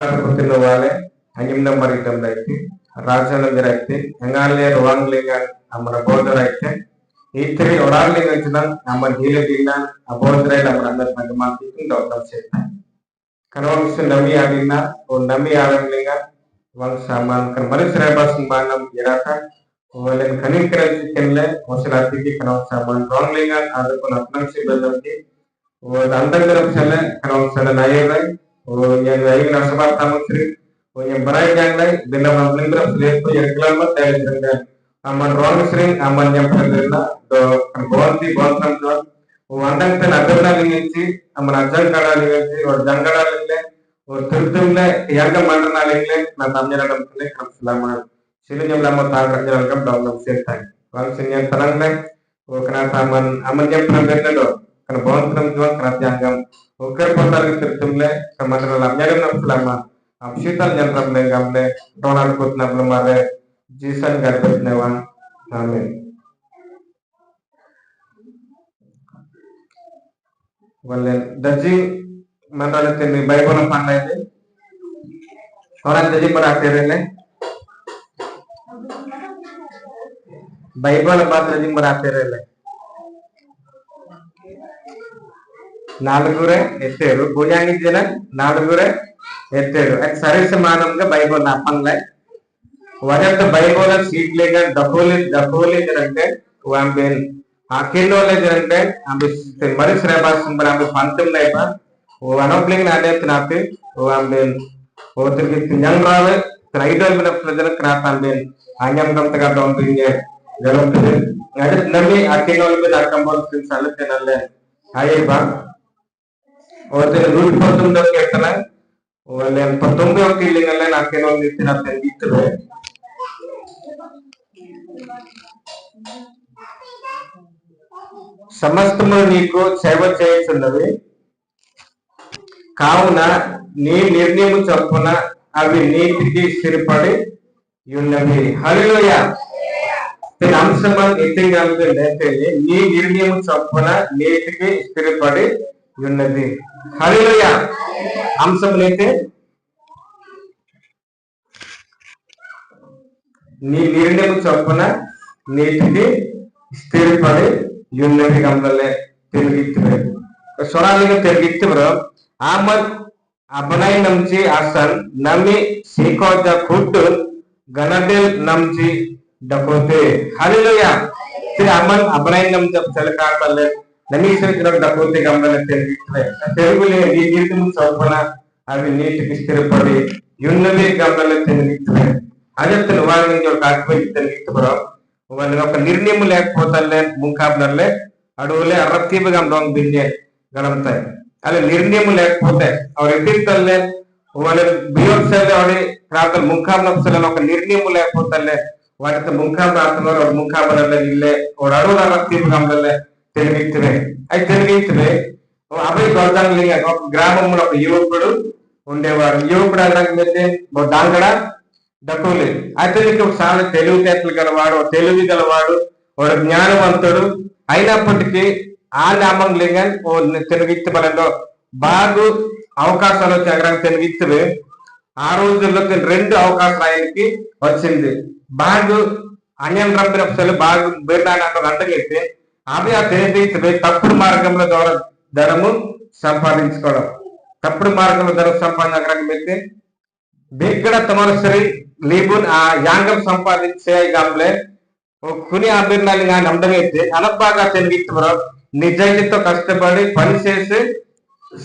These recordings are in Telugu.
Wale, hangim number item like Rajan directing, Hangale, Wangling, Amara border right. E3 orally mentioned, Amar Hilagina, a border and another mathematical doctor said. Canons Nami Adina, or Nami Aranlinga, one Saman, Kamaris Rebas Manam Iraka, well in Kanikra Kenle, Osalati Canon Saman, Wanglinga, other Konapnansi, or the under Sele, Canon Salanaya, or Yang Nasaba Tamatri. Yang berai jangan bina mamling berap lihat tu yang kelama tadi dengan aman ruang sering aman yang perlena do konti kontam tu wandang ten agarna lingi aman ajang kada lingi or jangkada lingi or tertumle yang ke mana lingi natamnya dalam kene kam selama sini yang lama tak kerja dalam dalam setai wang sini yang terang le or kena taman aman yang perlena do kena kontam tu kena jangan oker portal tertumle kemana dalamnya dalam selama Abshital Jantam Gamle, Donald Putna Blumare, Jason Garbet Nevan, Amen. Well, then, Daji Mandalatin Bible of Panay, Oran Daji Paratere, Bible about Daji Paratere. Nalagure, Eteru, Buyang Jena, Nalagure. And Saris Manam Bible Napangle. What if the Bible seed leg the holy rented, who have been Akino rented, and the Maris Rabas and Phantom Labor, who are not playing Adet Napi, who have been both with young Ravel, the idol of President Craft and been Anyam Kamtaka down to India. That is Nami Akino with Akambon since Salatin Ayaba or the root for them the Catalan. Well, then, Patumbe of killing a land, I cannot listen up and eat the way. Samastama Nico, Sava Chase in the way. Kauna, need Nirnimu Chapona, I will need to be Siripadi. You never. Hallelujah. Then Amsaman eating up the death, need Nirnimu Chapona, need to be Siripadi. You never. Hallelujah. Amsamlete నీ నిర్ణయం చొప్పున నీటికి స్థిరపడి యున్నతి గమలే తిరిగిత్తువే సొరాలిగా తిరిగిత్తువరు ఆమన్ అబనై నంచి అసన్ నమి సీకోజ కుట్టు గనదెల్ నంచి డకోతే హల్లెలూయా తిరి అమన్ అబనై నంచి చలకాటలే నమి సీకోజ డకోతే గమలే తిరిగిత్తువే తెలుగులే నీ నిర్ణయం చొప్పున అవి నీటికి స్థిరపడి యున్నవి గమలే తిరిగిత్తువే అజంతను వారిని ఒక కాకపోయి తిరిగిత్తువరు వాళ్ళని ఒక నిర్ణయం లేకపోతే ముంకాబులర్లే అడవులే అరతీపుగా దొంగ బిండే గడంతాయి అలా నిర్ణయం లేకపోతే ಅವ್ರ ఎదిరితల్లే వాళ్ళ బియోర్సెల్ ఆడి ప్రాంతం ముంకాబులర్లే ఒక నిర్ణయం లేకపోతే వాటితో ముంకాబులు ఆడుతున్నారు ಅವ್ರ ముంకాబులర్లే ఇల్లే ಅವ್ರ అడవుల అరతీపుగా తిరిగిత్తువే అవి తిరిగిత్తువే అబ్బాయి గొడతాను ఒక గ్రామంలో ఒక యువకుడు ఉండేవాడు యువకుడు అనడానికి దాంగడ డక్కులే అయితే నీకు చాలా తెలివితేటలు గలవాడు తెలివి గలవాడు వాడు జ్ఞానవంతుడు అయినప్పటికీ ఆ నామం లేక తిరిగిత్తబడంలో బాగు అవకాశాలు వచ్చి అక్కడ తిరిగిత్తవే ఆ రోజుల్లో 2 అవకాశాలు ఆయనకి వచ్చింది బాగు అన్యం రంపిన బాగు బేటానంటే అంటగైతే అవి ఆ తిరిగిత్తవే తప్పుడు మార్గంలో ద్వారా ధనము సంపాదించుకోవడం తప్పుడు మార్గంలో ధనం సంపాదించగలిగితే బిగ్గడ తమరసరి లీబున్ ఆ యాంగం సంపాదించే గంలే కుని అభిర్నాలి నమ్మడమైతే అనబాగా తెలివిత్తవరు నిజాయితీతో కష్టపడి పని చేసి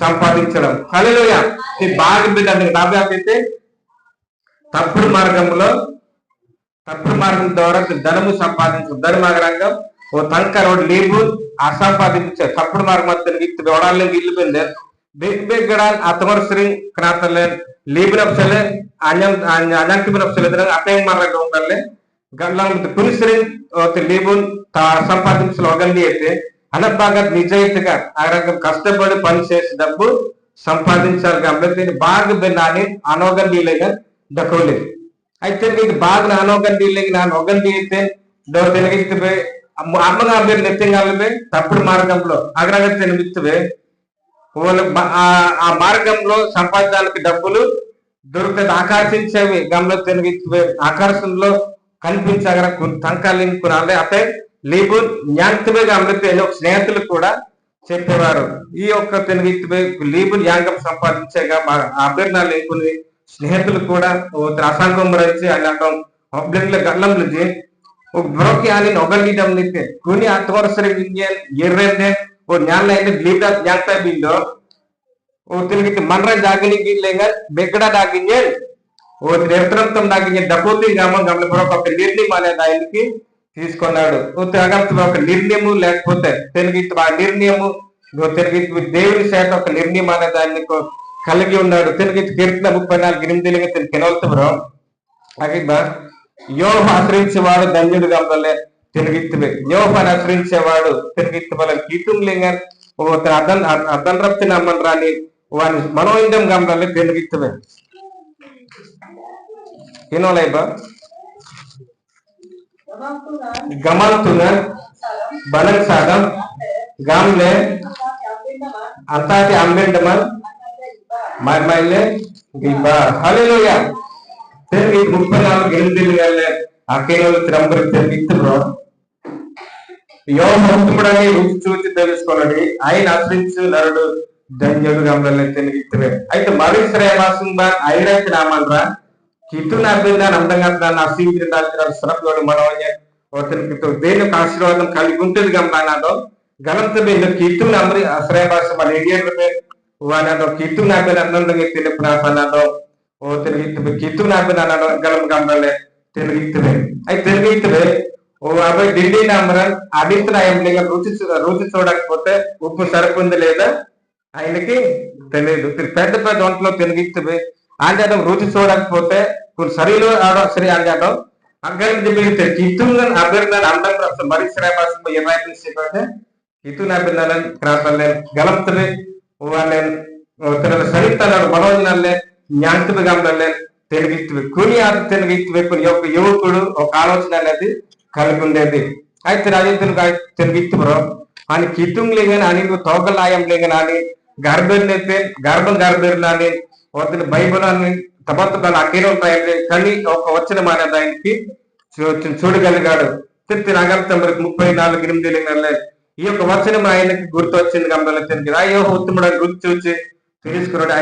సంపాదించడం హల్లెలూయా ఈ బాగా బిడ్డ నాభ్యాకైతే తప్పుడు మార్గం ద్వారా ధనము సంపాదించు ధర్మరంగం ఓ తంకర్ ఓ లీబు అసంపాదించే తప్పుడు మార్గం తెలివిత్తు ఓడాలి ఇల్లు బిందే బిగ్గడ అతమరసరి క్రాతలే లీబినప్సలే అజంకిబినప్సలే అతేం మార్గం ఉండాలి గల్లం పులిసరి లీబున్ సంపాదించిన ఒగండి అయితే అనబాగా నిజాయితీగా ఆ రకం కష్టపడి పని చేసి డబ్బు సంపాదించాలి కాబట్టి బాగా బిన్నాని అనోగండిలేగా దక్కలేదు అయితే నీకు బాగా అనోగండిలేగి నాన్న ఒగండి అయితే తిరిగిస్తే అమ్మగా మీరు నెత్తింగాలే తప్పుడు మార్గంలో అగ్రగ తినిపిస్తే ఆ మార్గంలో సంపాదించడానికి డబ్బులు దొరుకుతుంది ఆకర్షించేవి గమలో తిరిగి ఆకర్షణలో కనిపించగల తంకాలిని కొనాలి అతే లీబు జ్ఞాంతమే గమనితే స్నేహితులు కూడా చెప్పేవారు ఈ యొక్క తిరిగి లీబు జ్ఞానం సంపాదించేగా అభ్యర్థనాలు కొన్ని స్నేహితులు కూడా అసంగం రచి అలాంటి పబ్లిక్ గల్లంలు బ్రోకి అని ఒగలిడం నితే కుని ఆత్మరసరి విజ్ఞాన్ ఎర్రెందే ఓ జ్ఞాన లీబ్ జ్ఞానత బిల్లో o tilgit manra dagini gilenga begda daginye o రేత్రంతం daginye డపోతి గ్రామం గమల ఒక నిర్ణయం అనేది ఆయనకి తీసుకున్నాడు ఓ తగంత ఒక నిర్ణయము లేకపోతే తెలుగిట్ ఆ నిర్ణయము తెలుగిట్ దేవుని చేత ఒక నిర్ణయం అనేది ఆయనకు కలిగి ఉన్నాడు తెలుగిట్ కీర్తన 34:8 కెనోల్తబ్రో అగిబా యోహ ఆశ్రయించేవాడు ధన్యుడు గమలే తెలుగిత్తువే యోహను ఆశ్రయించేవాడు తెలుగిత్తు బల కీతుంలింగ ఓ అదన్ రప్తి నమ్మన్ రాని వాని మనోయిందం గమనాలి తెలుగిత్తవే ఏనోలైబా గమంతున బలం సాగం గామ్లే అంతాటి అంబెండమన్ మర్మైలే గిబా హల్లెలూయా తెలుగి 34:8 గల్లే అకేనోలు త్రంబరి తెలుగిత్తు యోహోత్తముడని రుచి చూచి తెలుసుకొనడి ఆయన ఆశ్రయించు నరుడు ధన్యుడు గమలే తెలుగిత్తవే అయితే మరి శ్రేయవాసం ఐరైతే నామన్రా కితున అభిందాన్ని అందంగా నశించిన దాచిన సరఫ్లోడు మనోజ్ఞ ఓతనికి దేని ఆశీర్వాదం కలిగి ఉంటుంది గమనాదో గలంత బిందు కితున అమరి శ్రేయవాసం మన ఏడియే వానాదో కితున అభిన అందంగా తెలుపునా పనాదో ఓ తెలుగిత్తవే కితున అభిన గలం గమలే తెలుగిత్తవే అయితే తెలుగిత్తవే ఓ అబ్బాయి ఢిల్లీ నామరన్ అభిప్రాయం లేక రుచి చూడకపోతే ఉప్పు సరిపోంది లేదా ఆయనకి తెలియదు పెద్ద పెద్ద వంటలో తెలుగిత్తవే ఆంజాటం రుచి చూడకపోతే కొన్ని సరిలో సరి ఆంజాటం అగ్గరికి మిగిలితే కితున్ అభ్యర్థన అందం మరి శ్రేయవాసం ఏమైతే కితున్ అభ్యర్థన క్రాసలే గలంతలే వాళ్ళ సరితనాడు మనోజనాలే జ్ఞాంతుడు గమనలే తెలుగిత్తవే కుని ఆట తెలుగిత్తవే కొన్ని యొక్క యువకుడు ఒక ఆలోచన అనేది కలిగి ఉండేది అయితే రాజేంద్రులు తెలుగిత్తు బ్రో అని కితుంగ్ లేగని అని తోకలాయం లేగని అని గర్భెర్నైతే గర్భెర్నాని ఒకటి బైబుల్ అని తబత్తలు అకేనో కానీ ఒక వచ్చిన మానేది ఆయనకి చూడగలిగాడు తిరిగి నగరం 34:8 ఈ యొక్క వచనం ఆయనకి గుర్తు వచ్చింది గమనంలో తెలియదు అయ్యో ఉత్తముడు గుర్తు చూచి తెలుసుకున్నాడు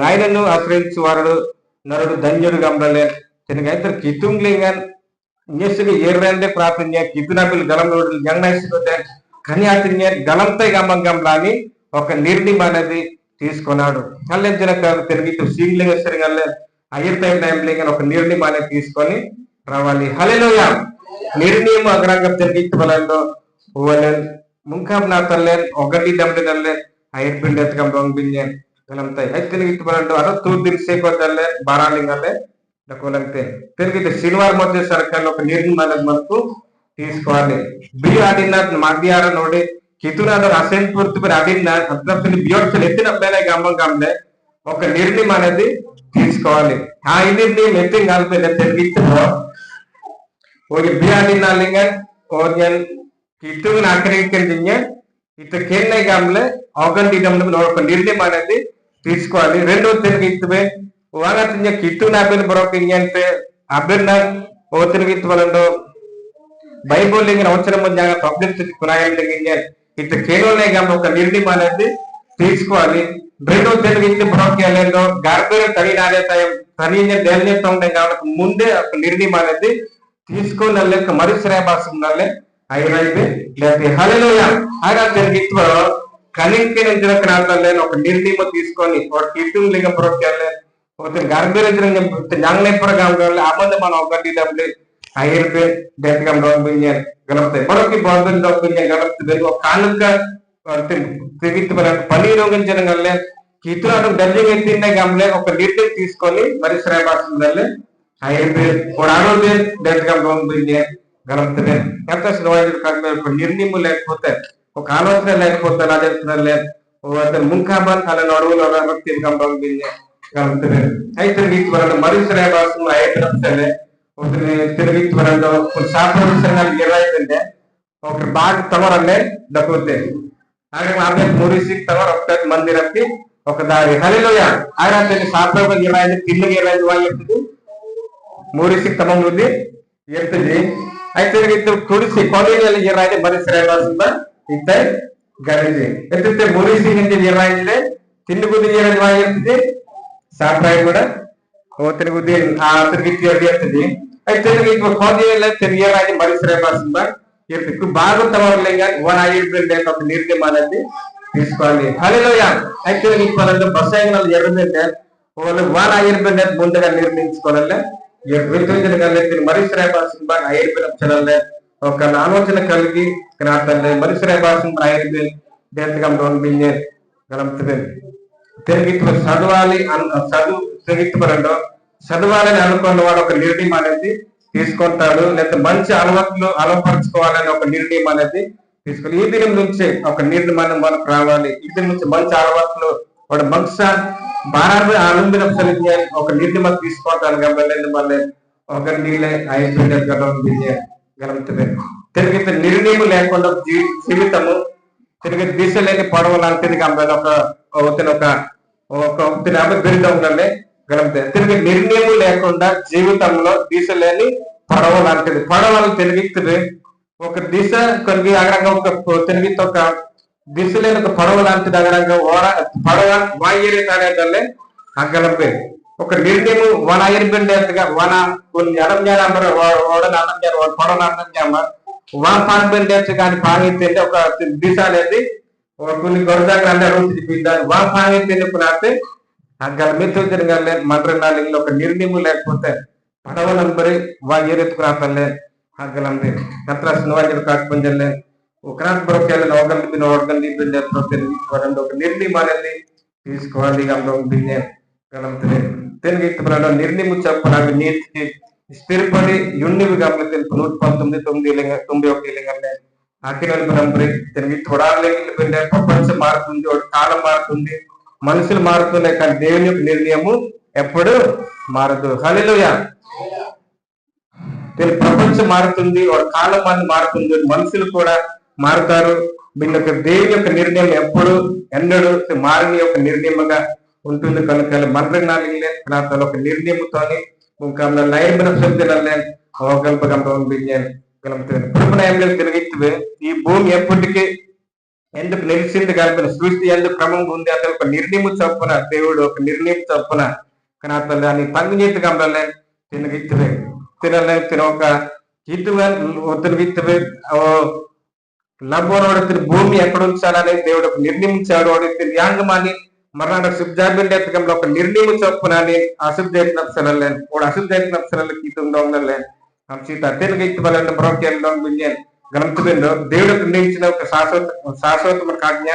ఆయనను ఆశ్రయించి వారుడు నరుడు ధన్యుడు గమనలే తిరిగి అయితే కితుంగ్ లేగన్ Nyesigi yerrende ప్రార్థన కితునబిల్ గలంలోడు జంగనైసిపోతే కన్యాతిన్య గలంపై గమంగంలాని ఒక నిర్ణయం అనేది తీసుకున్నాడు కల్లెంచిన తిరిగి సీలింగ్ సరిగల్లే అయ్యర్ టైం లేక ఒక నిర్ణయం అనేది తీసుకొని రావాలి హల్లెలూయా నిర్ణయం అగ్రంగం తిరిగి బలంలో ఓలెన్ ముంఖం నాతల్లే ఒకటి దమ్మిదల్లే అయ్యర్ పిండెత్కం దొంగిన్య గలంపై అయితే తిరిగి బలంలో అర తూర్దిరి సేకొదల్లే బారాలింగల్లే డకోలంతే తిరిగి శనివారం వచ్చే సర్కల్లో ఒక నిర్ణయం అనేది మనకు తీసుకోవాలి బి ఆడిన మధ్యార ನೋಡಿ కితునాదో అసెంట్ పూర్తి ఆడిన అద్రఫిని బియోట్స్ ఎత్తినప్పుడే గమ్మంగాంలే ఒక నిర్ణయం అనేది తీసుకోవాలి ఆ నిర్ణయం ఎత్తి కలిపి తిరిగితో ఒక బి ఆడిన లింగ ఓరియన్ కితున ఆక్రమించింది ఇత కేన్నై గాంలే ఆగండి గమ్మంలో ఒక నిర్ణయం అనేది తీసుకోవాలి రెండో తిరిగితే వాగతిnya kitu nabin brokingyante abirna otirgit walando Bible Lingana అవసరం ఉందాక పబ్లిక్ కురాయం లింగ ఇత కేవలం గమ ఒక నిర్ణయం అనేది తీసుకోవాలి రెండో తిరిగి బ్రోకియాలలో గార్బేర్ తగినాడే తనియ డెల్నేతో ఉండే కాబట్టి ముందే ఒక నిర్ణయం అనేది తీసుకోనల్లే మరి శ్రేయభాసంలో అయినైతే లేకపోతే హల్లెలూయా ఆగా తిరిగి కనింకి నుంచి ఒక నిర్ణయం తీసుకొని ఒక కిటు లింగ బ్రోకియాలే గర్భేరజన జ్ఞానపర గామగాల ఆమంద మన ఒకటి డబ్ల్యూ ఐర్ పే డెత్ గమ్ డౌన్ బిన్యన్ గలప్తే బరకి బాంబన్ డౌన్ బిన్యన్ గలప్తే ఒక కానుక తిరిగిత మన పనిరోగం జనగల్లే కితురాడు డల్లింగ్ ఎత్తినే గమ్లే ఒక నిర్ణయం తీసుకొని మరి శ్రేయభాసందల్లే ఐర్ పే ఒక ఆరోగ్య డెత్ గమ్ డౌన్ బిన్యన్ గలప్తే ఎంత స్లోయర్ కర్మ ఒక నిర్ణయం లేకపోతే ఒక ఆలోచన లేకపోతే అలా చెప్తున్నారులే ఒక ముంఖాబన్ అలా నడువులో వ్యక్తి గమ్ డౌన్ బిన్యన్ అయితే మరి శ్రేయభాసం ఐదు ತಿರುಗಿ ಬರೋದು ಒಂದು ಸಾಂಪ್ರದಾಯಿಕ ಏನಾಯ್ತಂತೆ ಒಬ್ರು ಬಾಗ್ ತಗೋರಲ್ಲೇ ದಕ್ಕುತ್ತೆ ಹಾಗೆ ಆಮೇಲೆ ಮುರಿಸಿ ತಗೋರ್ ಹೋಗ್ತಾರೆ ಮಂದಿರಕ್ಕೆ ఒక దారి హలిలోయ ఆయన సాత్విక ఇరాయి తిండికి ఇరాయి వాళ్ళు ಮೂರಿಸಿ ತಮ್ಮ ಮುಂದೆ ಇರ್ತದೆ అయితే ತುಳಸಿ ಕೊನೆಯಲ್ಲಿ ಇರಾಯಿ ಮನುಷ್ಯರಾಗಿಂದ ಇತ್ತ ಗಣಿದೆ ಎತ್ತುತ್ತೆ ಮೂರಿಸಿ ಹಿಂದೆ ಇರಾಯಿದೆ ತಿಂಡುಗುದಿ ಇರ್ತದೆ సాప్రాయి కూడా తిరుగుది తిరిగి ఇರ್ತದೆ అయితే కొನೆಯಲ್ಲಿ తిరిగి మనుషురాసిందా ఇರ್ತದೆ బాగా తమలే వన్ ಆಗಿರ್ಬೇಕು ఒక నిర్ణయం అనేది తీసుకోవాలి హల్లెలూయ అయితే ఇప్పుడు బస్సాయినాలు ఎర్రదంటే వాళ్ళు వన్ ಆಗಿರ್ಬೇಕು ముందుగా నిర్ణయించుకోవాలి మనుషురాసింది బాగా అయిపోయిన ఒక ఆలోచన కలిగి మనుషురాయ తిరిగి చదవాలి చదవాలని అనుకున్న వాడు ఒక నిర్ణయం అనేది తీసుకుంటాడు లేదా మంచి అలవాట్లు అలవపరచుకోవాలని ఒక నిర్ణయం అనేది తీసుకోవాలి ఈ దినం నుంచి ఒక నిర్ణయం మనకు రావాలి ఈ దినం నుంచి మంచి అలవాట్లు వాడు మంచి భారాన్ని ఆనందం ఒక నిర్ణయం తీసుకుంటాను కాబట్టి మళ్ళీ ఒక నీళ్ళే అయిపోయింది తిరిగి నిర్ణయం లేకుండా జీవితము తిరిగి దిశ లేని పొడవ లాంటిది కాబట్టి ఒక బిరుదంలోనే గలంతే తిరిగి నిర్ణయం లేకుండా జీవితంలో దిశ లేని పొడవ లాంటిది పొడవలు తిరిగి ఒక దిశ కలిగి అగరంగా ఒక తిరిగి ఒక దిశ లేని ఒక పొడవ లాంటిది అగరంగా పొడవ వాయిరే తాడేదల్లే అగ్గలంపే ఒక నిర్ణయం వన అయిపోయిండేట్టుగా వన కొన్ని అనంజామ పొడవ అనంజామ వా పాండేట్టు కానీ పాంగితే ఒక దిశ అనేది కొన్ని గొడవగా రోజు వా పాంగితే అగ్గల మిత్రులే మంత్రాలయంలో ఒక నిర్ణయం లేకపోతే పడవ నంబరి వా ఏరెత్తుకురాతలే అగ్గలంది నత్రాసిన కాకపోతే ఒకనాథ్ బ్రోకెళ్ళిన ఓగల్ని ఒక నిర్ణయం అనేది తీసుకోవాలి నిర్ణయం చెప్ప నాకు నీతికి స్థిరపడి యుణ్ణివి గమనించి 119 అఖిలంబరి తిరిగి తొడాలి ప్రపంచం మారుతుంది కాలం మారుతుంది మనుషులు మారుతున్నాయి కానీ దేవుని యొక్క నిర్ణయము ఎప్పుడు మారదు హల్లెలూయా ప్రపంచం మారుతుంది కాలం మారుతుంది మనుషులు కూడా మారుతారు వీళ్ళకి దేవుని యొక్క నిర్ణయం ఎప్పుడు ఎన్నడూ మారిన యొక్క నిర్ణయముగా ఉంటుంది కనుక మంత్రాలయంలో ఒక నిర్ణయంతోని లైబ్ర శబ్దాలే తిరిగితే ఈ భూమి ఎప్పటికీ ఎందుకు నిలిచింది కలిపిన సృష్టి ఎందుకు క్రమంగా ఉంది అంటే ఒక నిర్ణయం చొప్పున దేవుడు ఒక నిర్ణయం చొప్పున కానీ దాన్ని పంగినీతి గమలే తినగిత్తువే తిన ఒక తిరిగిత్తువే లబ్బోనోడు భూమి ఎక్కడ ఉంచాలని దేవుడు ఒక నిర్ణయించాడు యాంగమాని మరణ శుద్ధాభిండేతకంలో ఒక నిర్ణయం చొప్పునని అశుద్ధైన నప్సరలేను కూడా అశుద్ధైన నప్సరలకు ఇతుండలే సీత తిరిగి బలంలో బ్రోకెళ్ళలో బిల్యన్ గ్రంథంలో దేవుడు నిర్ణయించిన ఒక శాశ్వతమైన ఆజ్ఞ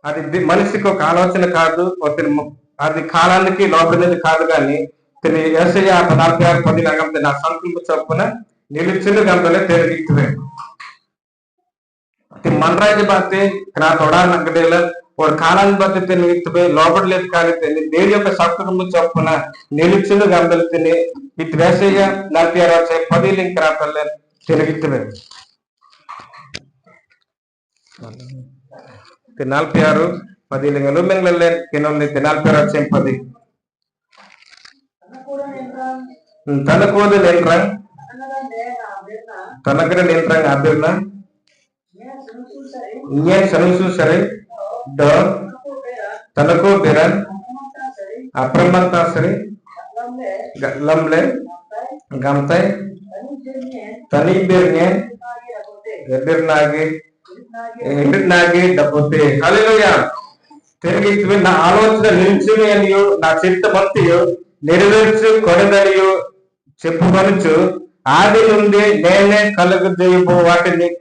అది మనిషికి ఒక ఆలోచన కాదు అది కాలానికి లోపలిది కాదు కానీ యేసయ్య 46:10 నా సంకల్ప చొప్పున నిలిచిన గంటలే తిరిగితువే मनराज बात थोड़ा नगडेला और कालान बात लोपड़ ले देवी सत्म चौपना निलिचुन गमलते इत वैसे 46:10 link तिरगे 46:10 लुमेंगले 46:10 तनकोद लेंट्रंग तनकर लेंट्रंग आबिरना Nyen sanusu sare do tanako beran apramanta sare lamle gamtai tani bernye edirnage dapote hallelujah తిరిగి నా ఆలోచన నిలిచిని అనియో నా చిత్తమంతియో నెరవేర్చు కొనదనియో చెప్పుకొనుచు ఆది నుండి నేనే కలుగజేయబో వాటిని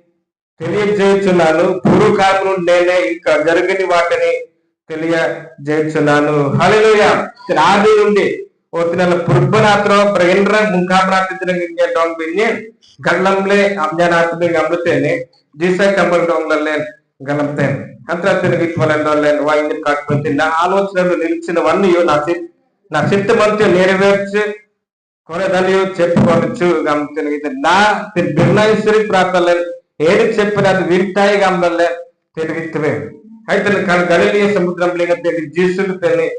తెలియజేయుచున్నాను పూర్వకాలం నుండి నేనే ఇంకా జరిగిన వాటిని తెలియజేయుచున్నాను హల్లెలూయా ఆది నుండి ఓతినల పుర్బనాత్రో ప్రయండ్ర ముంకాబ్రాతిద్రంగే డోంగ్ బిన్నే గల్లంలే అజ్ఞానాత్మే గమృతేనే జీసా కంబల్ డోంగ్లలే గలంతే అంతర తిరిగి వలండోలే వాయిని కాకపోతే నా ఆలోచనలు నిలిచినవన్నీ నా చిత్తమంతా నెరవేర్చి కొనదనియో చెప్పుకోవచ్చు గమనితే నా నిర్ణయశ్వరి ప్రార్థనలు ఏది చెప్పిన అది వింటాయి గమలే తిరిగిత్తువే అయితే గలిలియ సముద్రం లేక జీసులు తెలి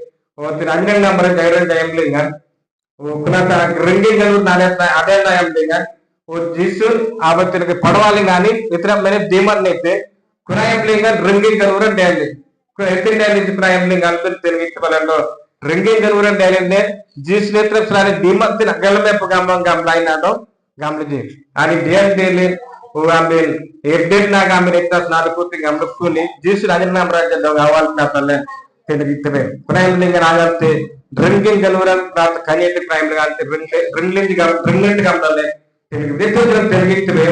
అంజన నంబర్ గైరన్ టైం లేక kunata ringing galur ada yang dengan jisu abatin ke padwali ngani itra mene demon nete kunayam lingan ringing galuran dali ko etin dali kunayam lingan alpen telgi balando ringing galuran dali ne jis netra srani demon tin galme pagam gam lain ado gamle ani dia dele o ambil ebdet na gamin ekta snadu puti gamlukuni jisu rajin nam raja dong awal katale telgi tebe kunayam lingan agate drinking गलूरन प्रात कनेट प्राइम लगाते ड्रिंकिंग काम डाले देखो जब तेलगितवे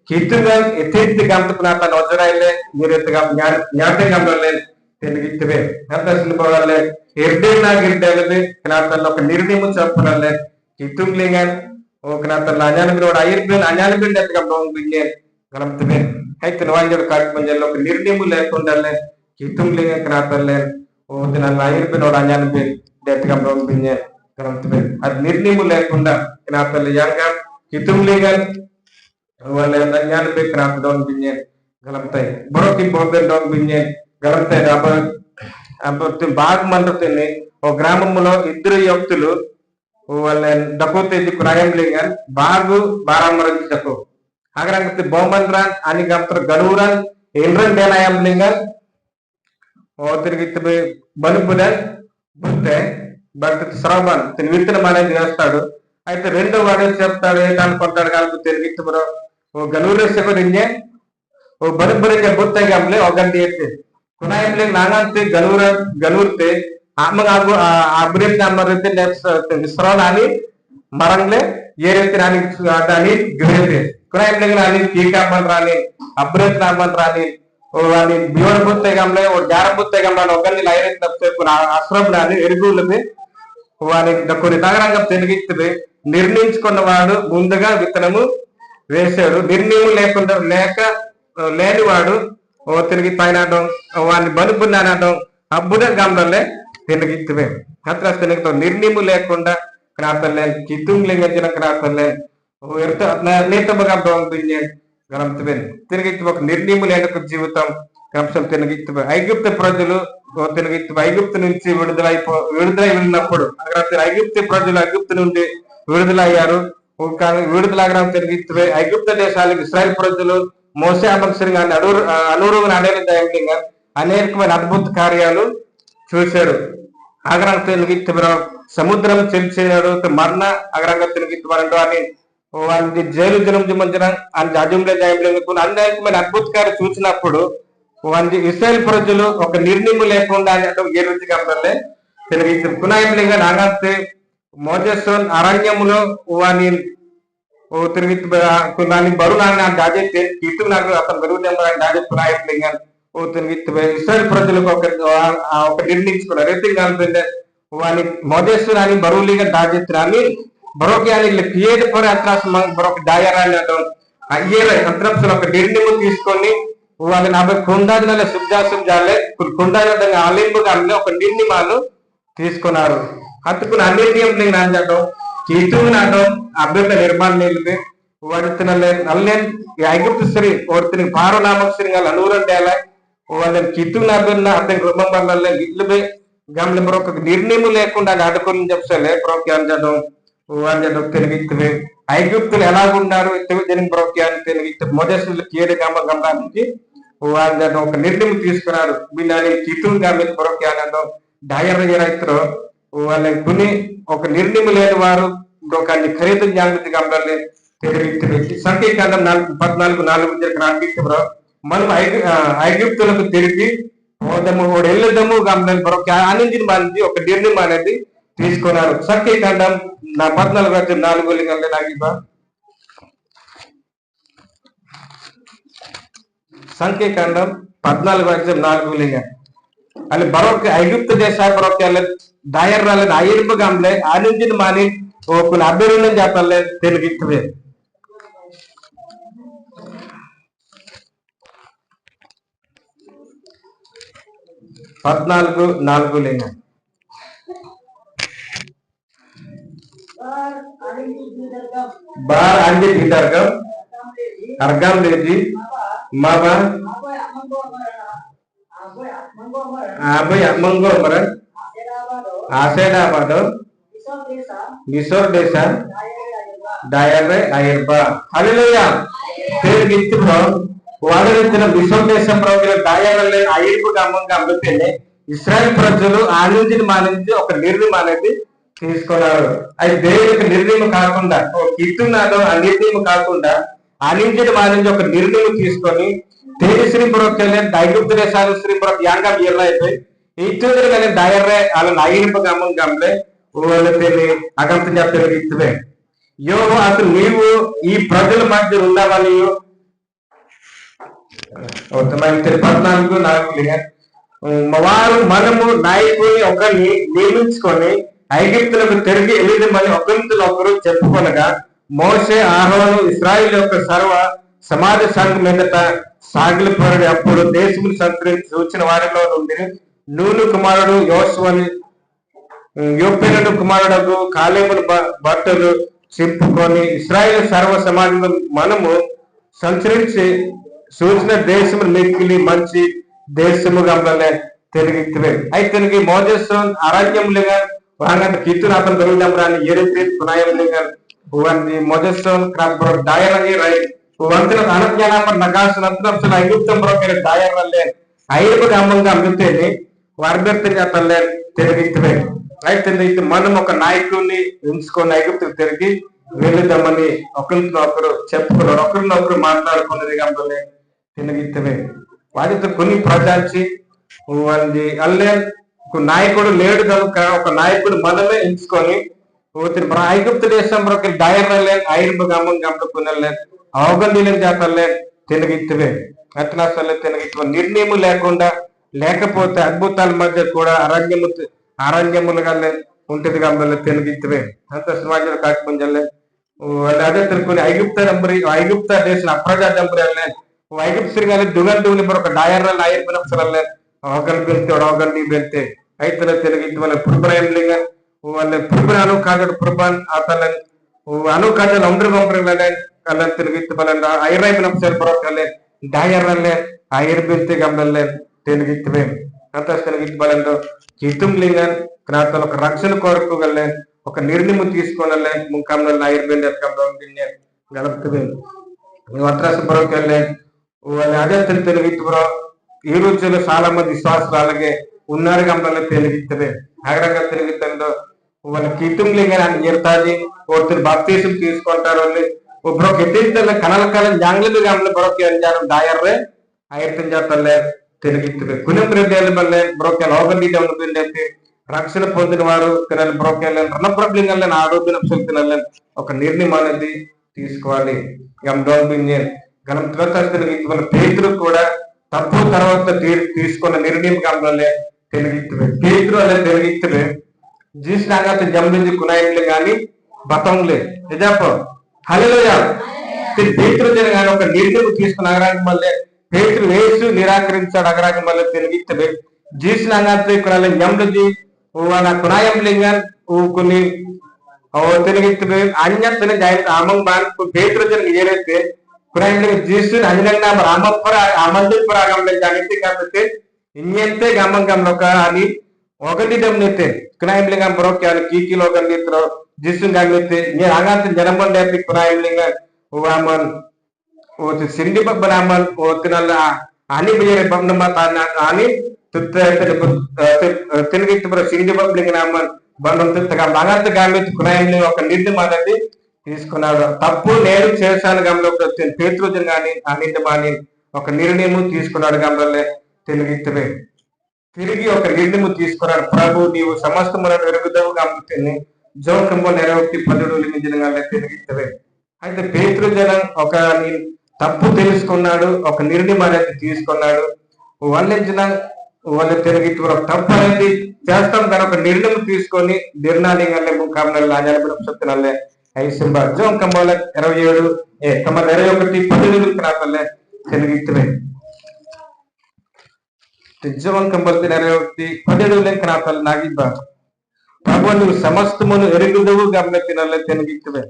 कितुगन एथित काम तो प्रात नौजराइले निरत काम न्याते काम डाले तेलगितवे अंत सुलभवाले एर्डे ना गिरडेले प्रात लोक निर्णय चपनाले कितुंगलिंगन ओ प्रात लाजान बिरोड आयर्बिन अजान बिन दत काम डोंग बिने गलमतवे है तनवांजर काट मंजल लोक निर्णय लेकोंडले कितुंगलिंगन प्रातले ओ दिन आयर्बिन और अजान बिन detikam dong binye karam tebe ad nirni mu lekunda kenapa lianga hitung lingan wala nyan be kenapa dong binye galam tay boroki boben dong binye galam tay apa tu bag mantra tene o గ్రామములో ఇద్దరు వ్యక్తులు వాళ్ళ దపోతే ఇది క్రయం lingan bagu baramran dako agarangte bomandran ani gamtra galuran enran denayam lingan o tirgitbe banupudan బుట్టే భక్తి శ్రవణ్ తిని విత్తనం అనేది చేస్తాడు అయితే రెండో వాడు చెప్తాడు ఏటాన్ని కొంటాడు కాదు తిరిగి బ్రో ఓ గలూరే సెవరింజే ఓ బరుబరింజే బుత్తే గమ్లే ఓ గండి ఎత్తే కునాయంలే నాంగంతే గలూర్తే ఆమగాగు అబ్రేట్ నమ్మరితే నెక్స్ట్ శ్రవణ్ అని మరంగ్లే ఏరైతే రాని దాని గ్రేతే కునాయంలే రాని కీకామన్ రాని అబ్రేట్ నామన్ రాని वाली बिवर बुत्ते गमले और ग्यारह बुत्ते गमला नौकरी लायरे तब से पुना आश्रम लाने एरिगुलते वाली दकोनी तागरंग तेलगित्ते నిర్ణయించుకున్నవాడు ముందుగా విత్తనము వేశాడు నిర్ణయం లేకుండా లేనివాడు ఓ తిరిగి పైన వాడిని బలుపున్నానడం అబ్బుద గమలే తిరిగిత్తువే అత్ర తిరిగితో నిర్ణయం లేకుండా క్రాతలే కితుంగ్ లింగజన క్రాతలే ఓ ఎర్త నేతబగా దొంగినే గరంతవే తిరిగిత్తు ఒక నిర్ణయం లేని జీవితం కంసం తిరిగిత్తు ఐగుప్తు ప్రజలు తిరిగిత్తు ఐగుప్తు నుంచి విడుదలై వెళ్ళినప్పుడు అక్కడ ఐగుప్తు ప్రజలు ఐగుప్తు నుండి విడుదలయ్యారు విడుదలగడం తిరిగిత్తు ఐగుప్తు దేశాలకు ఇశ్రాయేల్ ప్రజలు మోసే అమర్సరిగా అనూరుగా అనేకమైన అద్భుత కార్యాలు చూశారు అగ్రంగ తిరిగిత్తు సముద్రం చెల్చాడు మరణ అగ్రంగ తిరిగిత్తు అని వాళ్ళది జైలు జనం జుమంజన అని జాజుంలో జాయింపులు అనేకమైన అద్భుతకారు చూసినప్పుడు వాళ్ళది ఇశ్రాయేల్ ప్రజలు ఒక నిర్ణయం లేకుండా ఏ రుచి కమ్మలే తిరిగి కునాయంగా నాగంతే మోజెసోన్ అరణ్యములో వాని తిరిగి బరువు నాన్న దాజెత్తే ఇటు నాకు అతను బరువు దాజె కునాయంగా తిరిగి ఇశ్రాయేల్ ప్రజలకు ఒక నిర్ణయించుకున్నారు రీతిగా వాని మోజెసోన్ అని బరువులిగా దాజెత్తుని బరోక్యాన్ని క్రియేట్ పరి అత్రాస్ బరోక్ దాయరాన్ని అయ్యేలే అంతరంలో ఒక నిర్ణయం తీసుకొని వాళ్ళని అబ్బాయి కుండాదిన సుబ్జాలే కుండాది ఆలింపుగా ఒక నిర్ణయాలు తీసుకున్నారు అతుకుని అన్నిర్ణయం నాటం కీతువు నాటం అభ్యర్థ నిర్మాణం నిలిపి వాడితేనే అల్లేన్ ఐగుప్తు స్త్రీ వాడిని పారనామక స్త్రీ అనూరంటే వాళ్ళని కీతువు నాభిన్న అతని కుటుంబం వల్ల ఇల్లు గమల మరొక నిర్ణయం లేకుండా ఆడుకొని చెప్పలే ప్రోక్యాన్చడం వాళ్ళని తిరిగిత్తు ఐగుప్తులు ఎలాగున్నారు దీనికి ప్రోక్యాన్ని తిరిగిత్తు మొదటి కీడు గమనానికి వాళ్ళని ఒక నిర్ణయం తీసుకున్నారు వీళ్ళని కీతువు గమని ప్రోక్యానం డాయర్ రైతులు వాళ్ళని కొని ఒక నిర్ణయం లేని వారు ఒక ఖరీదు జాగ్రత్త గమనాలి తిరిగి సంఖ్యాకాండం 14:4 మనం ఐగుప్తులకు తిరిగి పోదము వెళ్ళదము గమనాలి ఆనందిని మంది ఒక నిర్ణయం అనేది తీసుకున్నారు సంఖ్యాకాండం 14:4 నాగిబా సంఖ్యాకాండం 14:4 ಅಲ್ಲಿ ಬರೋಕೆ ಐಗುಪ್ತ ದೇಶ ಬರೋಕೆ ಅಲ್ಲಿ ದಾಯರ್ರಲ್ಲಿ ಐರ್ಬ ಗಮ್ಲೆ ಆನಂದಿನ ಮಾನಿ ಓಪನ ಅಭಿವೃದ್ಧಿ ಜಾತಲ್ಲೇ ತಿರುಗಿತ್ತವೆ 14:4 बार अंजे दीदारगम अर्गम लेजी मामा ಮಂಗೋಮರನ್ ಆಸೇಡಾಬಾದ್ ಮಿಸೋರ್ ದೇಶ డయరే అయ్యబ్బా హల్లెలూయా తిరిగి ఇప్పుడు వాడరెత్తిన మిసోర్ దేశంలో డయరలే అయ్యబ్బు గమ్మంగా అమ్ముతేనే ఇశ్రాయేల్ ప్రజలు ఆనందించి మానించి ఒక నిర్ణయం అనేది తీసుకున్నారు. అది దేవునికి నిర్ణయం కాకుండా ఇస్తున్నాడు ఆ నిర్ణయం కాకుండా ఆనించి మానించి ఒక నిర్ణయం తీసుకొని తేజ శ్రీపురకెళ్ళి ఐగుప్తు దేశాలు శ్రీపురం యాంగా అయిపోయి ఇచ్చుదరు కానీ డయరే వాళ్ళ అయ్యబ్బు గమ్మం గమ్లే వాళ్ళని అగంత చెప్తారు ఇస్తువే యోగు అసలు నీవు ఈ ప్రజల మధ్య ఉండవని పద్నాలుగు వారు మనము నాయకుని ఒకరిని నియమించుకొని ఐగుప్తులకు తిరిగి వెళ్ళిదమని ఒకరితో ఒకరు చెప్పుకొనగా మోషే ఆరోను ఇశ్రాయేలు యొక్క సర్వ సమాజ సంఘం మీదట సాగిలిపోయాడు. అప్పుడు దేశములు సంతరించి చూచిన వారిలో నుండి నూను కుమారుడు యోసువని యోపెనుడు కుమారుడు కాలేబులు బట్టలు చింపుకొని ఇశ్రాయేల్ సర్వ సమాజంలో మనము సంచరించి సూచన దేశము మిక్కిలి మంచి దేశము గమలే తిరిగివే అయితే మోజస్ అరణ్యములుగా వాంగంత కిత్తున అతను దొరుకుదాం ఏదైతే పునాయములుగా మోజస్ డయరని రై వంతుల అనజ్ఞాన నగాసు ఐగుప్తం డయర్లే ఐదు గమ్మంగా అమ్మితేనే వర్గర్తిని అతను తిరిగివే అయితే మనం ఒక నాయకుడిని ఎంచుకొని ఐగుప్తుకు తిరిగి వెళుదామని ఒకరితో ఒకరు చెప్పుకున్నారు, ఒకరినొకరు మాట్లాడుకున్నది కాబట్టి తిరిగిత్తవే వాటితో కొన్ని ప్రజాంచి అల్లే నాయకుడు లేడు కనుక ఒక నాయకుడు మనమే ఎంచుకొని ఐగుప్తు దేశంలో డయర్లే ఐదు గమ్మం గమ్ముకున్నలే అవగండీలను చేతలే తిరిగిత్తవే అట్లా అసలు తిరిగిత్తవ నిర్ణయం లేకుండా లేకపోతే అద్భుతాల మధ్య కూడా అరణ్యములుగా ఉంటది కాబట్టి తిరిగిత్తవే అంత సమాజంలో కాకపోతే అదే తిరుకొని ఐగుప్త దేశం అప్రజా దంపురల్లే ఐగుప్తు శ్రీగాలి దుగన్ దుగుని ఒక డయర్ల ఐర్పినలే అవగల్ బెళ్తే అవగండి బెళ్తే అయితే తిరిగి వాళ్ళ పురుబనయంలింగ వాళ్ళ పురుబన అనుకాజడు పురుబన్ అతల అనుకాజలు ఒండ్రు గొంపరలే కళ్ళ తిరిగి బలంగా ఐరైపినప్సలు పొరకలే డయర్లే ఐర్ బెళ్తే గమ్మలే తిరిగిత్తవే అంత తిరిగి బలంలో కితుంలింగన్ క్రాతలు ఒక రక్షణ కొరకు గల్లే ఒక నిర్ణయం తీసుకోనలే ముఖంలో ఆయుర్వేద గడుపుతుంది వత్రాస పొరకెళ్ళే వాళ్ళు అదే తెలిగిత్తు ఈ రోజుల్లో చాలా మంది విశ్వాసాలు అలాగే ఉన్నారు గమ్మలో తెలిగిత్తదే అగరంగా తిరుగుతుందో వాళ్ళ కితుంలింగని ఎడతాది ఒకరు బాప్తీసం తీసుకుంటారు వాళ్ళు ఒబ్బరొక ఎత్తిన కనల కాలం జాంగ్లీ గమ్మలు బొరొక అంటారు డయర్రే ఐర్తం చేతలే తెలిగిత్తదే కులం ప్రదేశాల వల్లే బొరొక లోగండి డెవలప్ రక్షణ పొందిన వారు తినాలి బ్రోకెళ్ళని రుణప్రబ్లింగల్ని ఆరోగ్య తినాలని ఒక నిర్ణయం అనేది తీసుకోవాలి. గణం మన పేతురు కూడా తప్పు తర్వాత తీసుకున్న నిర్ణయం గమనంలో తెలిగిత్తవే పేతురు అనే తెలిగిత్తవే జీసినాగా జమ్మించి కునాయిలు కానీ బతంలే నిజాప హల్లెలూయా పేతురు కానీ ఒక నిర్ణయం తీసుకున్న అగరానికి మళ్ళీ పేతురు వేసు నిరాకరించాడు అగరానికి మళ్ళీ తెలిగిత్తవే జీసినాగా జమ్మించి కునాయంలింగన్ కొన్ని తిరిగి అన్యతని ఆమం పేతురు ఏదైతే కునాయంలింగ జీసు అంజనంగా రామపుర అమందుపుర జాగ్రత్త కాబట్టి ఇంతే గమ్మం గమ్మక అని ఒకటి దమ్నెత్తే కునాయంలింగం బరోక్కి అని కీకిలో గన్నిత్రో జీసు గన్నిత్తే నీ ఆగాంత జనమం లేపి కునాయంలింగన్ ఓమన్ ఓ సిండి బబ్బనామన్ ఓ తినల్ల అని బియరే బబ్బనమ తాన అని తిరిగి సిరిడి బబ్బలింగ్ నామన్ బంధం తిత్తగా మగంత గామెత్తి కునాయంలో ఒక నిర్ణయం అనేది తీసుకున్నాడు. తప్పు నేను చేశాను గమలో పేతురు కానీ అన్నింటి ఒక నిర్ణయం తీసుకున్నాడు గమలే తిరిగిత్తవే తిరిగి ఒక నిర్ణయం తీసుకున్నాడు. ప్రభు నీవు సమస్తమున ఎరుగుదవు గమ్ముతుంది జోకంబో నెరవేర్తి 10 నిమిషాలు తిరిగిత్తవే అయితే పేతురు జనం ఒక తప్పు తెలుసుకున్నాడు, ఒక నిర్ణయం అనేది తీసుకున్నాడు. వాళ్ళు తిరిగి తప్పు అనేది చేస్తాం కానీ ఒక నిర్ణయం తీసుకొని నిర్ణయాలే ముఖాంలో చెప్తున్నాలే ఐసింబ జోం కంబోల 27 21 10 తిరిగిత్తవే జోం కంబల్ 21 10 కనాతల్ నాగిబ్బ ప్రభు నువ్వు సమస్తమును ఎరుగుదవు గమనెత్తినల్లే తిరిగిత్తవే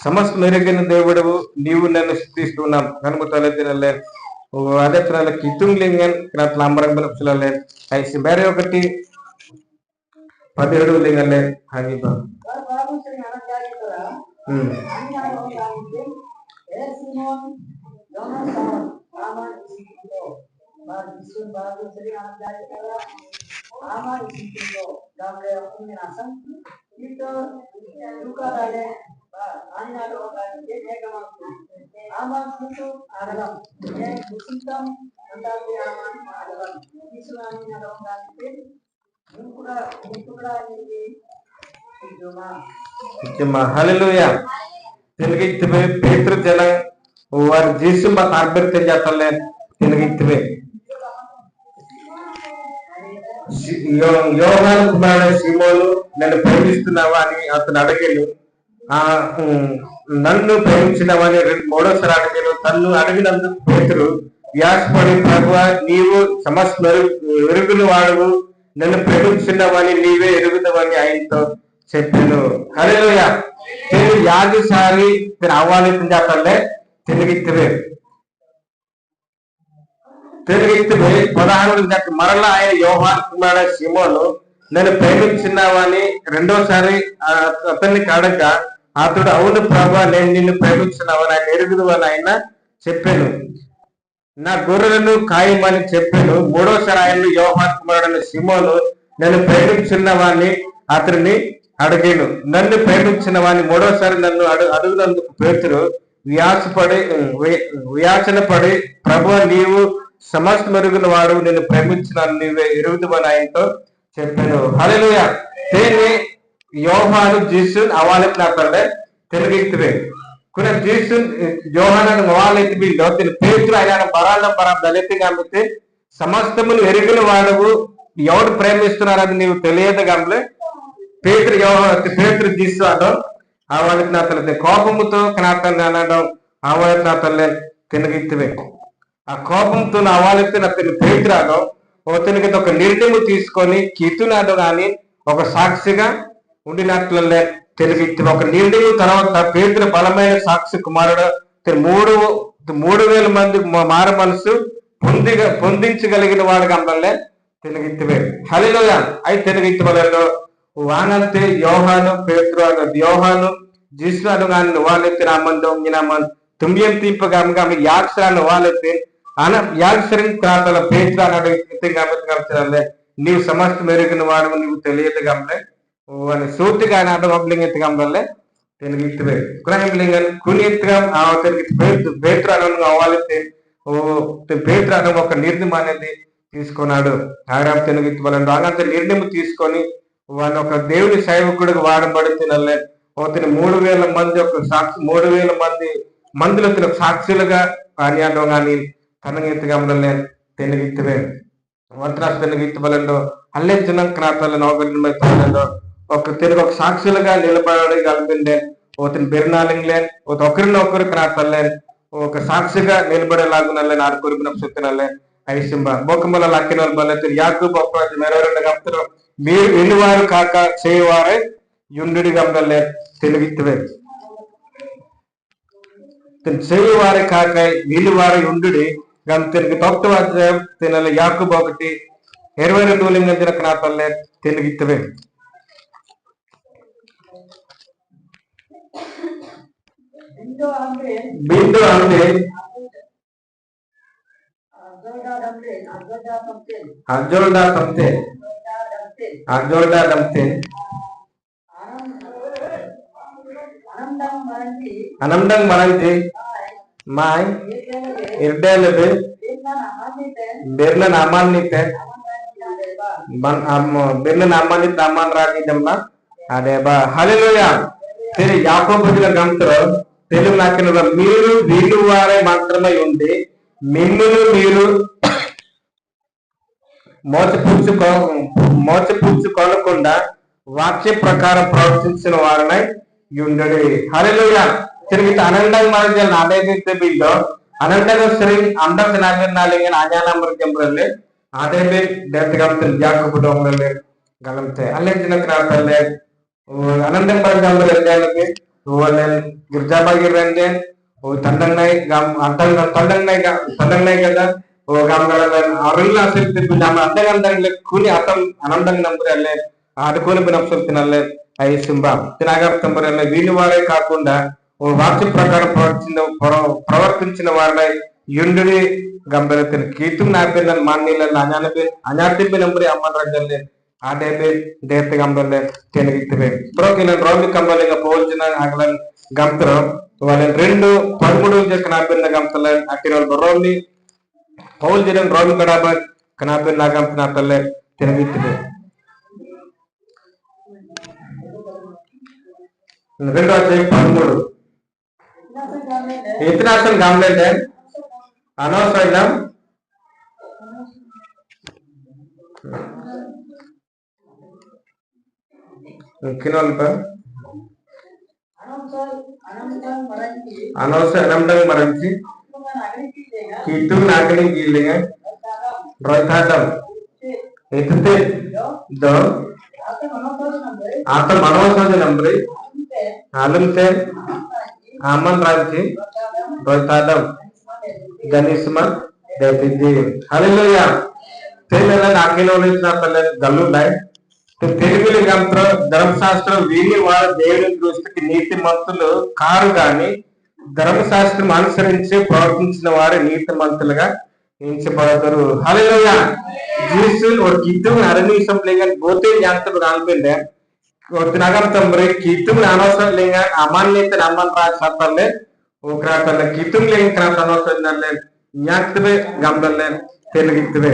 సమస్త మెరుగైన దేవుడవు నీవు నన్ను స్థుతిస్తున్నాం కనుమతలే తినలే ada terlalu kitung lingan kena lambarang belum selalu ay si beri okati 17 lingan le hani ba cuma haleluya తినగిత్తివే పేతురు జన వారు జీసు మా తార్బెత్తే జాతలే తినగిత్తివే యోహాను కుమారుడు సీమోను నన్ను ప్రేమిస్తున్నావా అని అతను అడిగాను నన్ను ప్రేమించినవని మూడోసారి అడిగాను తన్ను అడిగినందుకు పేతురు వ్యాసపడి ప్రభువా నీవు సమస్త ఎరుగుని వాడువు నన్ను ప్రేమించినవని నీవే ఎరుగుదవని ఆయనతో చెప్పాను హల్లెలూయా యాది సారి ఆహ్వానితం చేస్తాలే తిరిగిత్తివే తిరిగిత్తివే 16 మరలా ఆయన యోహాను కుమారుడు సీమోను నన్ను ప్రేమించినావని రెండోసారి అతన్ని అడగ అతడు అవును ప్రభువా నేను నిన్ను ప్రేమించినావని ఆయన ఎరుగుదు అని ఆయన చెప్పాను నా గొర్రెలను ఖాయమని చెప్పాను మూడోసారి ఆయన యోహాను కుమారుడు సీమోను నన్ను ప్రేమించినవాన్ని అతడిని అడిగాను నన్ను ప్రేమించిన వాని మూడోసారి నన్ను అడుగునందుకు పేతురు వ్యాచన పడి ప్రభువా నీవు సమస్త మెరుగున వాడు నేను ప్రేమించిన నీవే ఎరుగుదమని ఆయనతో చెప్పాను హల్లెలూయా తేనే యోహాను జీసు అవాలెత్తునాతలే తిరిగిత్తివే kuna జీసు యోహాను అవాలెత్తిబిలో తిని పేతురు ఆయన పరాల దళిత గంబితే సమస్తమును ఎరుగున వాడవు ఎవడు ప్రేమిస్తున్నారని నీవు తెలియదు గంబలే పేతురు జీసు అనడం ఆవాలితనాతలే కోపముతో కనాతల్ని అనడం ఆవాలితనాతలే తినగిత్తివే ఆ కోపంతో అవాలితే అతని పేతురు అనడం అతనికి ఒక నిర్ణయం తీసుకొని కీర్తునాడు కానీ ఒక సాక్షిగా ఉండినట్లే తిరిగిత్తివే ఒక నిర్ణయం తర్వాత పేతురు బలమైన సాక్షి కుమారుడు 3,000 మంది మార మనసు పొందించగలిగిన వాడికి అందలే తిరిగిత్తివే హల్లెలూయా అయితే తిరిగిత్తివలలో వానంతే యోహాను పేతురు అన్నది యోహాను జీసు అనుగాని వాళ్ళెత్తి నామందం తుమ్యం తీపగా యాక్షరాన్ని వాళ్ళెత్తి యాక్షరం ప్రాతల పేతురు అన్నది నీవు సమస్త మెరుగిన వాడు నీవు తెలియదు గమలే అని సూటిగా అన్నడం అబ్లింగ్ ఎత్తి గమలే తిరిగిత్తివే కులింగన్ కుని ఎత్తుగా పేతురు అన్న వాళ్ళెత్తి పేతురు అన్న ఒక నిర్ణయం అనేది తీసుకున్నాడు ఆరాం తిరిగిత్తి వాళ్ళని అలాంటి నిర్ణయం తీసుకొని వాళ్ళ ఒక దేవుని సేవకుడికి వాడబడుతున్నలే అతని 3,000 మంది ఒక సాక్షి 3,000 మందిలో సాక్షులుగా కానియాడో కానీ తనగెత్తుగమలే తినగిత్తివే వంతరాసు తినగిత్తబలంలో అల్లెంచిన క్రాతాల నౌకరిలో ఒక సాక్షులుగా నిలబడగలిగిందే అతని బెర్నాలింగ్లే ఒకరినొకరు క్రాతలే ఒక సాక్షిగా నిలబడేలాగునలే ఆడుకొరిగిన సుత్తనలే ఐసింబ బొక్కమల లక్కిన బల యాకూబు అప్పటి మెరవరండి గంతులు మీరు వినువారు కాక చేయవారే యుండుడి గమలే తిరిగిత్తివే చేయవారే కాక వినువారు యుండుడి గంతనికి 9వ అధ్యాయం తినల యాకూబు 1:22 లింగందిన క్రాతల్లే తిరిగిత్తివే బిందు అంటే అజోల్డా దంతే అనందం మరంతి మాయ్ ఇర్డేలది బెర్న నామాన్నితే బెర్న నామాన్ని తామాన్ రాగి జమ్నా అదే బా హల్లెలూయా తెరి యాకోబుల గంతరో తెలుగు నాకిన మీరు వీళ్ళు వారే మాత్రమే ఉండి మిమ్మును మీరు మోసపుచ్చుకోనకుండా వాక్య ప్రకారం ప్రవర్తించిన వారినై యుండడి హల్లెలూయా తిరిగి అనంతంగా మరజల్ అదేదైతే బిల్లో అనంతంగా శ్రీ అంబర్ నాలింగన్ ఆజ్ఞానామృతంలో అదే దేవతగంతులు యాకోబుడోంగలే గలంతే అల్లెంచిన క్రాతలే అనంతం మరజల్ గిరిజాబాగి Ranjan o tandang gam tandang nai kada o gam gala arilla asil tibi nam andang kuni atam anandang number alle ఆడుకొని బినప్సులు తినాలి అయి సింబా తినగారు తంబరల్ల వీని వారే కాకుండా ఓ వాక్య ప్రకారం ప్రవర్తించిన వారై యుండుని గంభీరతను కీర్తి నాపిన మాన్నిల అనాతింపి నంబరి అమ్మ రాజల్లే ఆడేబే దేత గంబల్లే తెనగిత్తివే బ్రోకిన రోమి కంబలిగా పోల్చిన అగలన్ గంతర వాళ్ళ 2:13 చేక నాపిన గంతల అకిన రోమి పౌల్జిన రోమి కడాబ కనాపిన గంతన తల్లే తెనగిత్తివే రెండో అధ్యాయం 13 ఇతనాసం గామ్లేంటే అనవసరం అనవసరం అనండం మరించి itu nakini gilingan roitadam itu te do atau manawasanya nambri alam te aman ranci roitadam ganisma devidi haleluya telala nakino litna pale galu dai తెలుగులి గంత్ర ధర్మశాస్త్రం వీని వారు దేవుని దృష్టికి నీతి మంతులు కారు గాని ధర్మశాస్త్రం అనుసరించి ప్రవర్తించిన వారు నీతి మంతులుగా ఎంచబడతారు హల్లెలూయా జీసస్ और कितु अरनी सब लेंगे गोते जानते बगान पे ले और तिनागम तंबरे कितु अनवसर लेंगे अमान्यते अमन राज सातले ओकरा तले कितु लेंगे करा अनवसर नले न्याक्तबे गंबले तेलगितबे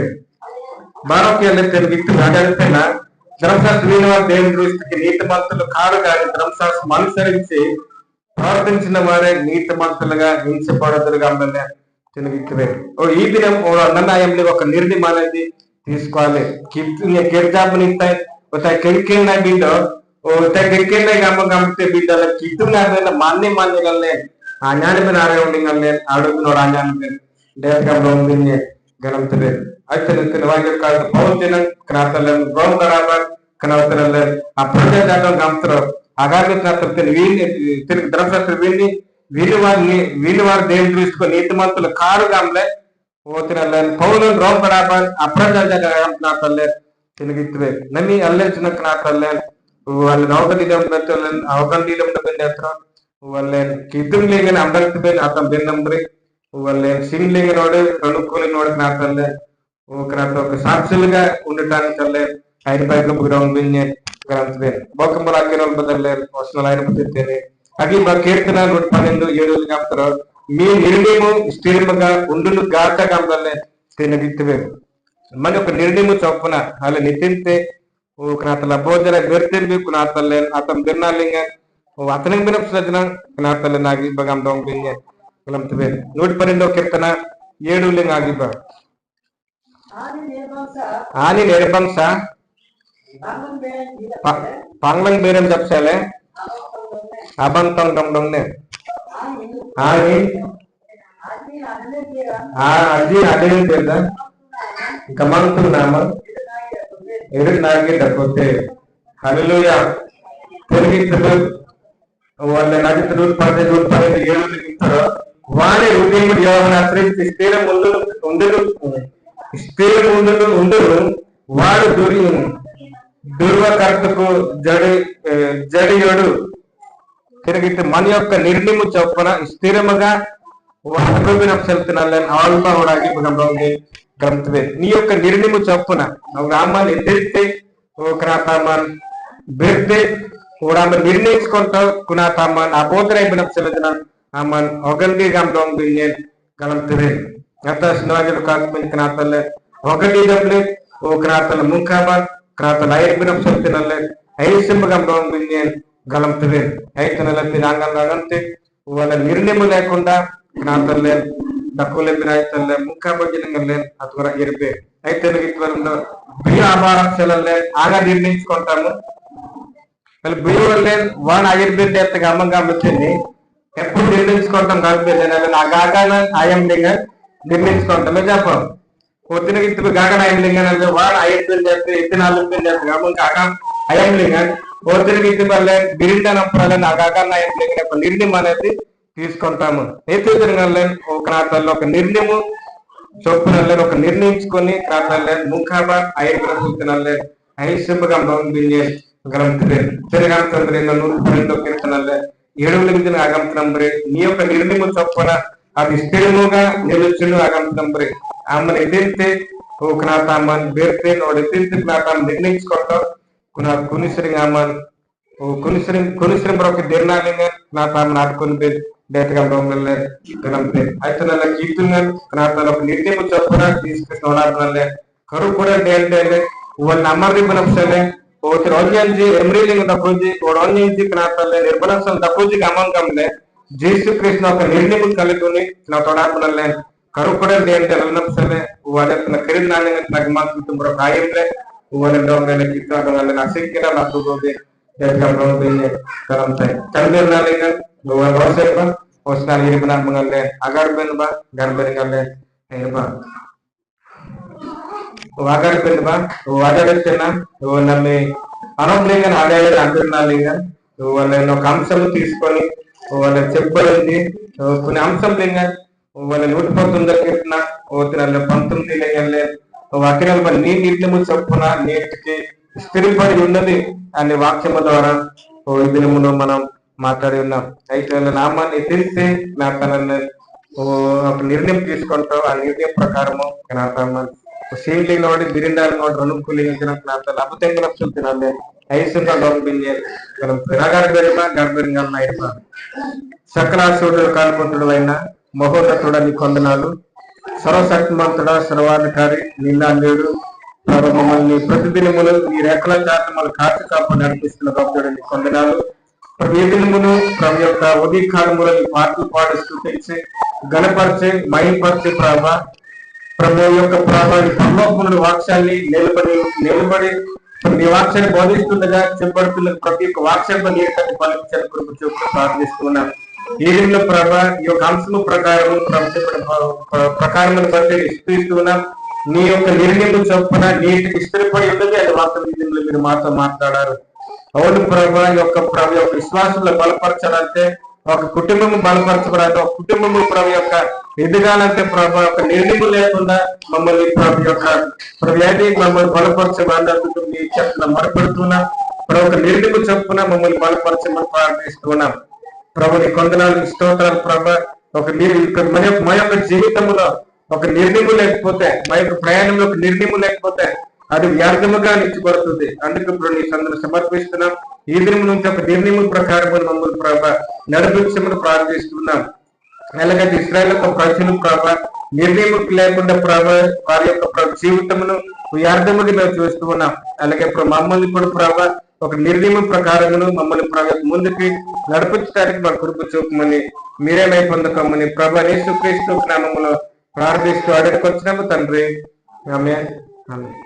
बारो के ले तेलगित भागलतेना ధర్మశాస్త్ర వీని వారు దేవుని దృష్టికి నీతి మంతులు కాడు కానీ ధర్మశాస్త్రం అనుసరించి ప్రవర్తించిన వారే నీతి మంతులుగా ఎంచబడదురు గంబలే తెలుగువే ఓ ఈ దినం ఓ నిర్ణయంలో ఒక నిర్ణయం అనేది తీసుకోవాలి కిర్జాబ్ నింతాయి ఒక కెరికెన్న బిడ్డ ఓ కెరికెన్న గమ్మ గమ్మితే బిడ్డల కిట్టున మాన్యగల్లే ఆ జ్ఞానమే నారాయణగల్లే అడుగునోడు ఆ జ్ఞానమే దేవగంలో ఉంది గణంతలే అయితే వాక్య కాదు పౌర్జన క్రాతలం గోం కరాబర్ కనవతరల ఆ ప్రజా జాతం గంతర అగార్గత వీని తిరిగి ధర్మశాస్త్ర వీని వారు దేవుని దృష్టికి నీతిమంతులు కారు గంలే ఓతిరల్ల పౌలను రోం కరాబర్ ఆ ప్రజా జాతలే తిరిగిత్వే నమ్మి అల్లేచిన క్రాతలే వాళ్ళ నౌకదీలం పెట్టాలని అవకండీలం పెట్టేస్తారు వాళ్ళ కిద్దుం లేని అంబర్తి అతను బిన్నంబరి వాళ్ళ సింగ్లింగ్ నోడు రణుకోలి నోడు క్రాతలే ఒక సాక్షులుగా ఉండటానికి తల్లే ఆయన బైక్ గ్రౌండ్ బిన్నే గ్రంథే బొక్కముల అక్కినోల్ బదల్లే వసనల ఆయన పుట్టితేనే అగి బ కీర్తన 12:7 గాప్తర మీ నిర్ణయము స్థిరముగా ఉండును గాక గంబల్లే తెనగిత్వే మన ఒక నిర్ణయము చొప్పున అల నితింతే ఓ క్రాతల భోజన గర్తెన్ కునాతల్లే అతం దిన్నాలింగ ఓ అతనికి బిన సజన కునాతల్లే నాగి బగం డొంగ్ బిన్నే గ్రంథే 112 కీర్తన 7 లింగ ఆగిబ ani nirbangsa panglang berem japsale abang tong dong dong ne ani aji adin berda gamang tu nama irit nagi dakote haleluya tergi terus wala nagi terus pada yelu nikitaro wale ruding yovana tris istira mundu స్థిరం ఉండరు వాడు దుర్వకర్తకు జడియుడు తిరిగి మన యొక్క నిర్ణయము చొప్పున స్థిరముగా గ్రంథవే నీ యొక్క నిర్ణయము చొప్పున రామాన్ని ఎదిరితే ఓరామాన్ బెర్తే ఓరామ నిర్ణయించుకుంటావు కునాతామాన్ అబోధరైన ఆమన్ ఒగంది గంటం గలంతవే గతస్నాజులు కాకపోయిన క్రాతలే ఒకటి డబ్లే ఓ క్రాతల ముంకాబా క్రాతల ఐర్బినం సొత్తినల్లే ఐసింబగం బిన్యన్ గలంతవే ఐతనలత్తి నాంగంతే వాళ్ళ నిర్ణయం లేకుండా క్రాతలే దక్కులెంబిన ఐతల్లే ముంకాబజ్జనంగల్లే అతుగర ఇరిపే అయితే ఇట్వరంలో బియ్య ఆభారక్షలల్లే ఆగా నిర్ణయించుకుంటాము వాళ్ళు బియ్య వల్లే వాడు ఐర్బిన్ ఎత్తగా అమ్మంగా వచ్చింది ఎప్పుడు నిర్ణయించుకుంటాం కాబట్టి ఆగాగా ఆయం లింగ నిర్ణయించుకుంటామే చెప్పం పొద్దున ఇత్తు గాగన అయ్యంలింగ వాడు ఐదు చేస్తే ఇత్తనాలు చేస్తే కాక అయ్యంలింగ పొద్దున ఇత్తు వల్ల బిరిండనప్పుడు ఆగాగా అయ్యంలింగ నిర్ణయం అనేది తీసుకుంటాము. నీతి దినగల ఒక నాతల్లో ఒక నిర్ణయము చొప్పున ఒక నిర్ణయించుకొని కాతల్లే ముఖాబ ఐదు సూచనల్లే ఐశ్వర్యం బింజే గ్రంథరే తిరగాంతంద్రే 112 కీర్తనల్లే 7 ఆగంతంబ్రే నీ యొక్క నిర్ణయము చొప్పున అది స్థిరముగా నిలుచును ఆగంతంబ్రే ఆమెను ఎదింతే ఒక నాతామన్ బేర్తే నోడు ఎదింతే నాతాం నిర్ణయించుకుంటాం కునిసరింగ్ ఆమన్ కునిసరింగ్ బ్రోకి దిర్నాలింగ నాతాం నాటుకొని డేటగా బ్రోమల్లే గనంతే అయితే నల్ల కీర్తనల్ నాతాలో ఒక నిర్ణయము చొప్పున తీసుకున్నోడాలే కరు కూడా డేంటే వాళ్ళ అమర్ది బనప్సలే ఓతి రోజంజి ఎమ్రీలింగ్ దప్పుజి ఓడొంజి నాతాలే నిర్బలసం దప్పుజి గమంగంలే జేసు కృష్ణ ఒక నిర్ణయం కలిగి నా తోడాపనలే కరు కూడా డేంటే నన్నప్సలే వాళ్ళ కిరినానే నాకు మాత్రం బ్రో కాయంలే వాళ్ళ డోంగలే కిట్టాడలే నసికిన నాతుగోది డేటగా బ్రోబినే కరంతే చందర్నాలింగ వాళ్ళ రోసేప ఓస్నాలి ఇరిబన మంగలే అగార్బెన్బా గర్బెన్గలే ఏబా వాగాడిపోయిందిబా వాగాడిస్తేనా నమ్మి అనోలింగన్ ఆడాలి అంటున్నాలింగ వాళ్ళని ఒక అంశం తీసుకొని వాళ్ళ చెప్పలేదు కొన్ని అంశం లింగ వాళ్ళ 119 కీర్తన ఓ 19 లింగలే వాక్యం నీ నిర్ణయము చొప్పున నేటికి స్థిరపడి ఉన్నది అనే వాక్యము ద్వారా ఓ దినమును మనం మాట్లాడి ఉన్నాం. అయితే వాళ్ళ నామాన్ని ఎదిరిస్తే నా తనని ఒక నిర్ణయం తీసుకుంటావు ఆ నిర్ణయం ప్రకారము నా సీలింగ్ నోడి బిరిండాలి నోడి రణుకులించిన అబుతంగా నష్టం తినాలి ఐసుగా డొంబింగే గర్భరింగా సకలాసుడు కాల్పంతుడు అయిన మహోన్నతుడు నీ కొందనాలు సర్వశక్తిమంతుడ సర్వాధికారి నిన్నాడు మమ్మల్ని ప్రతిదినములు ఈ రేఖల చాటు మళ్ళీ కాచి కాపు నడిపిస్తున్న గొప్పడు నీ కొందనాలు ఏ దినమును తమ యొక్క ఉదయకాలములు ఈ పాటలు పాడిస్తూ తెలిసి గణపరిచే మహింపరిచే ప్రభు యొక్క ప్రభావి పరలోకముల వాక్యాన్ని నిలబడి నీ వాక్యాన్ని బోధిస్తుండగా చెప్పబడుతున్న ప్రతి ఒక్క వాక్యాన్ని నీటిని పలించాలని కృప చూపుతూ ప్రార్థిస్తున్నాం. ఈ దిన ప్రభ ఈ యొక్క అంశము ప్రకారమును బట్టి ఇస్తున్నాం. నీ యొక్క నిర్ణయం చొప్పున నీటికి స్థిరపడి ఉన్నది అది వాస్తవ మీరు మాతో మాట్లాడారు. అవును ప్రభా యొక్క విశ్వాసంలో బలపరచాలంటే ఒక కుటుంబం బలపరచబడాలి. ఒక కుటుంబము ప్రభు యొక్క ఎదగాలంటే ప్రభు యొక్క నిర్ణయం లేకుండా మమ్మల్ని ప్రభు యొక్క వ్యాధి మమ్మల్ని బలపరచబడినందుకు మీ చెప్తున్నా మొరపెడుతున్నా. ప్రభు ఒక నిర్ణయం చొప్పున మమ్మల్ని బలపరచమని ప్రార్థిస్తున్నాం. ప్రభుని కొందనాలు స్తోత్రాలు ప్రభ ఒక మా యొక్క జీవితంలో ఒక నిర్ణయం లేకపోతే మా యొక్క ప్రయాణంలో ఒక నిర్ణయం లేకపోతే అది వ్యర్థముగా నిలిచిపడుతుంది. అందుకు ఇప్పుడు నీ సందర్భ సమర్పిస్తున్నాం. ఈ దినం నుంచి ఒక నిర్ణయం ప్రకారం మమ్మల్ని ప్రభ నడిపించమని ప్రార్థిస్తున్నాం. అలాగే ఇశ్రాయేల్ యొక్క ప్రజలు ప్రభ నిర్ణయం లేకుండా ప్రభ వారి యొక్క జీవితమును వ్యర్థముగా మేము చూస్తూ ఉన్నాం. అలాగే ఇప్పుడు మమ్మల్ని కూడా ప్రభ ఒక నిర్ణయం ప్రకారమును మమ్మల్ని ముందుకి నడిపించడానికి మా కృప చూపమని మీరేమై పొందకమని ప్రభ యేసుక్రీస్తు నామములో ప్రార్థిస్తూ అడుగుకొచ్చినాము తండ్రి. ఆమేన్. ఆమేన్.